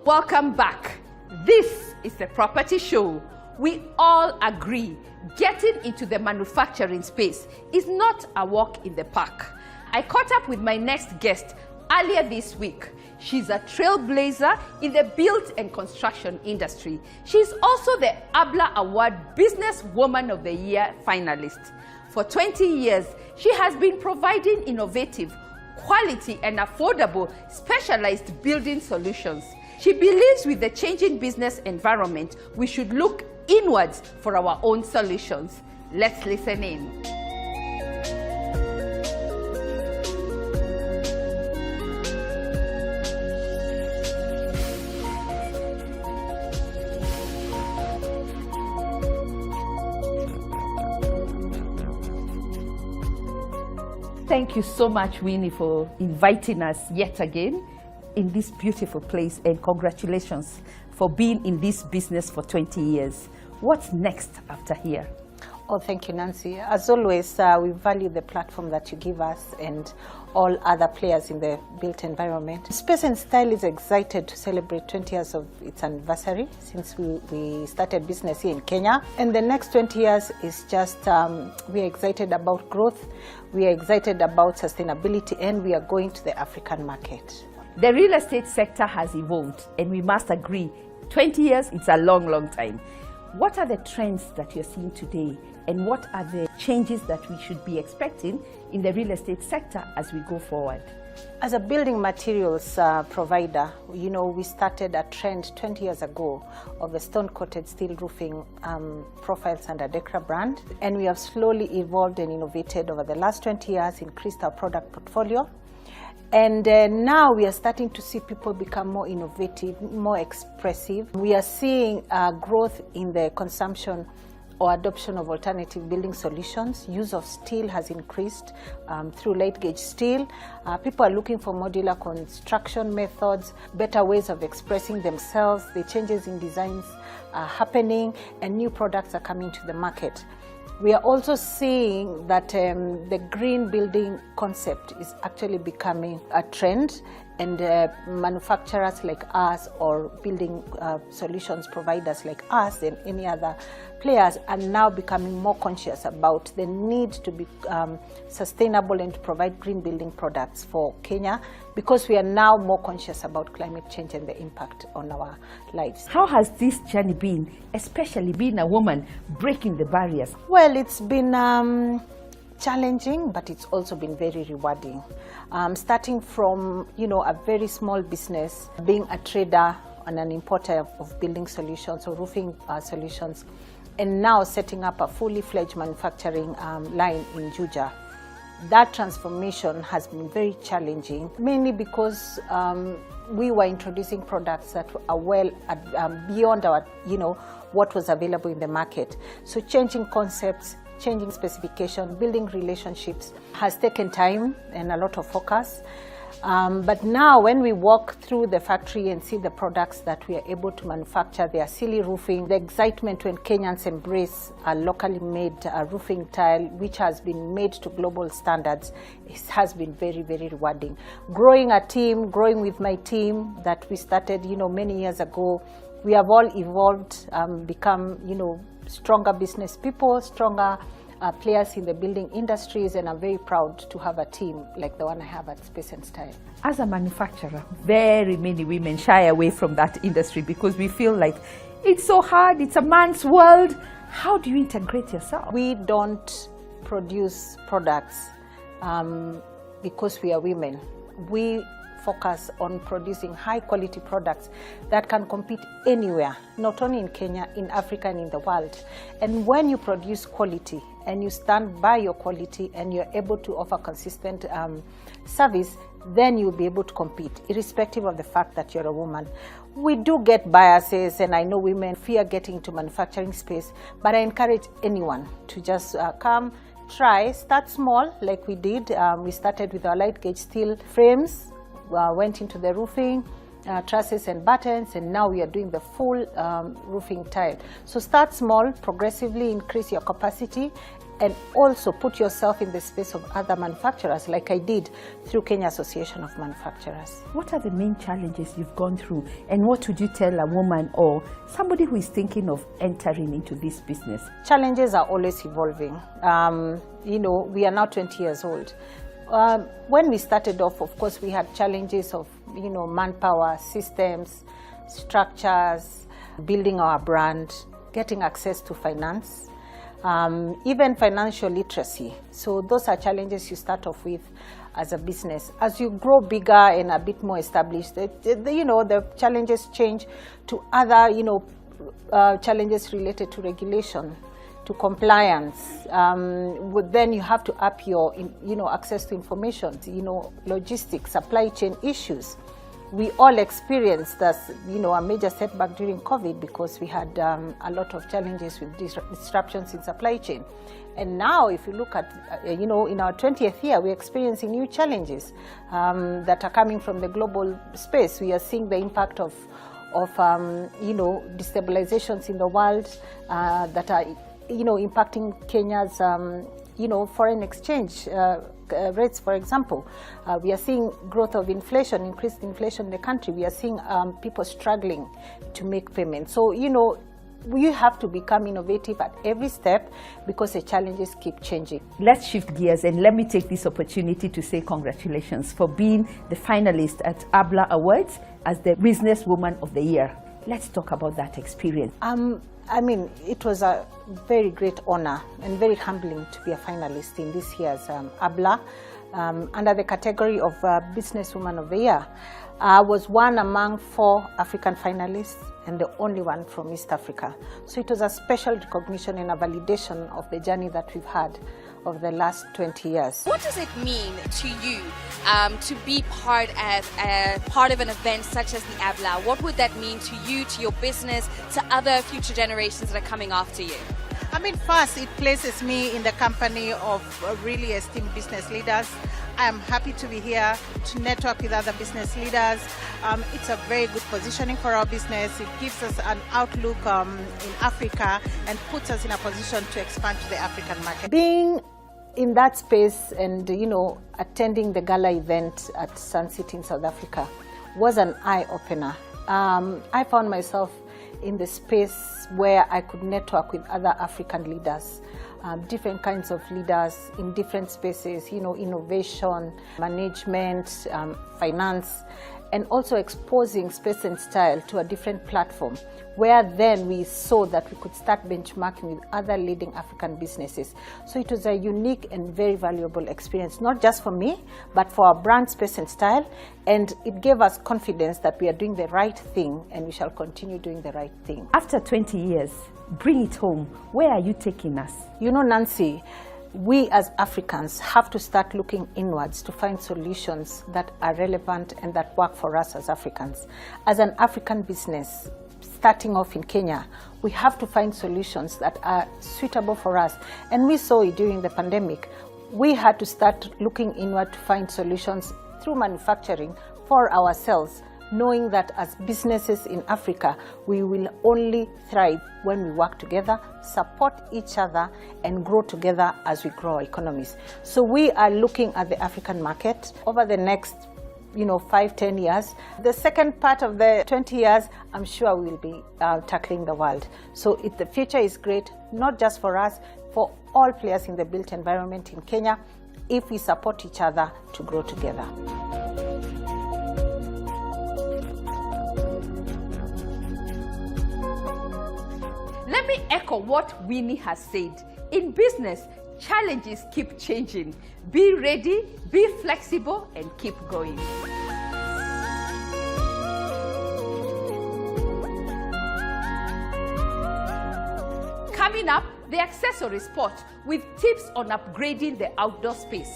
Welcome back. This is the Property Show. We all agree getting into the manufacturing space is not a walk in the park. I caught up with my next guest earlier this week. She's a trailblazer in the build and construction industry. She's also the AABLA Award Business Woman of the Year finalist. For 20 years, she has been providing innovative, quality and affordable specialized building solutions. She believes with the changing business environment, we should look inwards for our own solutions. Let's listen in. Thank you so much, Winnie, for inviting us yet again in this beautiful place, and congratulations for being in this business for 20 years. What's next after here? Oh, thank you, Nancy. As always, we value the platform that you give us and all other players in the built environment. Space and Style is excited to celebrate 20 years of its anniversary since we started business here in Kenya. And the next 20 years is just, we are excited about growth, we are excited about sustainability, and we are going to the African market. The real estate sector has evolved, and we must agree, 20 years, it's a long, long time. What are the trends that you're seeing today, and what are the changes that we should be expecting in the real estate sector as we go forward? As a building materials provider, you know, we started a trend 20 years ago of a stone-coated steel roofing profiles under Decra brand, and we have slowly evolved and innovated over the last 20 years, increased our product portfolio. And now we are starting to see people become more innovative, more expressive. We are seeing growth in the consumption or adoption of alternative building solutions. Use of steel has increased through light gauge steel. People are looking for modular construction methods, better ways of expressing themselves. The changes in designs are happening and new products are coming to the market. We are also seeing that the green building concept is actually becoming a trend, and manufacturers like us or building solutions providers like us and any other players are now becoming more conscious about the need to be sustainable and to provide green building products for Kenya, because we are now more conscious about climate change and the impact on our lives. How has this journey been, especially being a woman, breaking the barriers? Well, it's been challenging, but it's also been very rewarding. Starting from, you know, a very small business, being a trader and an importer of building solutions or roofing solutions, and now setting up a fully fledged manufacturing line in Juja. That transformation has been very challenging, mainly because we were introducing products that are well beyond our, you know, what was available in the market. So changing concepts, changing specification, building relationships has taken time and a lot of focus. But now when we walk through the factory and see the products that we are able to manufacture, the Asili roofing, the excitement when Kenyans embrace a locally made roofing tile, which has been made to global standards, it has been very, very rewarding. Growing a team, growing with my team that we started, you know, many years ago, we have all evolved, become, you know, stronger business people, stronger players in the building industries, and I'm very proud to have a team like the one I have at Space and Style. As a manufacturer, very many women shy away from that industry because we feel like it's so hard, it's a man's world. How do you integrate yourself? We don't produce products because we are women. We focus on producing high quality products that can compete anywhere, not only in Kenya, in Africa and in the world. And when you produce quality and you stand by your quality and you're able to offer consistent service, then you'll be able to compete, irrespective of the fact that you're a woman. We do get biases, and I know women fear getting into manufacturing space, but I encourage anyone to just come, try, start small like we did. We started with our light gauge steel frames, went into the roofing, trusses and buttons, and now we are doing the full roofing tile. So start small, progressively increase your capacity, and also put yourself in the space of other manufacturers, like I did through Kenya Association of Manufacturers. What are the main challenges you've gone through, and what would you tell a woman or somebody who is thinking of entering into this business? Challenges are always evolving. We are now 20 years old. When we started off, of course, we had challenges of, manpower, systems, structures, building our brand, getting access to finance, even financial literacy. So those are challenges you start off with as a business. As you grow bigger and a bit more established, the challenges change to other, challenges related to regulation, to compliance. Then you have to up your, access to information, logistics, supply chain issues. We all experienced this, a major setback during COVID because we had a lot of challenges with disruptions in supply chain. And now if you look at, in our 20th year, we're experiencing new challenges that are coming from the global space. We are seeing the impact of destabilizations in the world that are, impacting Kenya's, foreign exchange rates, for example. We are seeing growth of inflation, increased inflation in the country. We are seeing people struggling to make payments. So, we have to become innovative at every step because the challenges keep changing. Let's shift gears, and let me take this opportunity to say congratulations for being the finalist at AABLA Awards as the Business Woman of the Year. Let's talk about that experience. It was a very great honor and very humbling to be a finalist in this year's AABLA under the category of Business Woman of the Year. I was one among 4 African finalists and the only one from East Africa. So it was a special recognition and a validation of the journey that we've had over the last 20 years. What does it mean to you to be part of an event such as the AABLA? What would that mean to you, to your business, to other future generations that are coming after you? First, it places me in the company of really esteemed business leaders. I'm happy to be here to network with other business leaders. It's a very good positioning for our business. It gives us an outlook in Africa and puts us in a position to expand to the African market. Being in that space and, attending the gala event at Sun City in South Africa was an eye-opener. I found myself in the space where I could network with other African leaders, different kinds of leaders in different spaces, innovation, management, finance, and also exposing Space and Style to a different platform, where then we saw that we could start benchmarking with other leading African businesses. So it was a unique and very valuable experience, not just for me, but for our brand Space and Style, and it gave us confidence that we are doing the right thing and we shall continue doing the right thing. After 20 years, bring it home. Where are you taking us? Nancy, we as Africans have to start looking inwards to find solutions that are relevant and that work for us as Africans. As an African business, starting off in Kenya, we have to find solutions that are suitable for us. And we saw it during the pandemic. We had to start looking inward to find solutions through manufacturing for ourselves, knowing that as businesses in Africa, we will only thrive when we work together, support each other, and grow together as we grow our economies. So we are looking at the African market over the next 5-10 years. The second part of the 20 years, I'm sure we'll be tackling the world. So the future is great, not just for us, for all players in the built environment in Kenya, if we support each other to grow together. Let me echo what Winnie has said. In business, challenges keep changing. Be ready, be flexible, and keep going. Coming up, the accessory spot with tips on upgrading the outdoor space.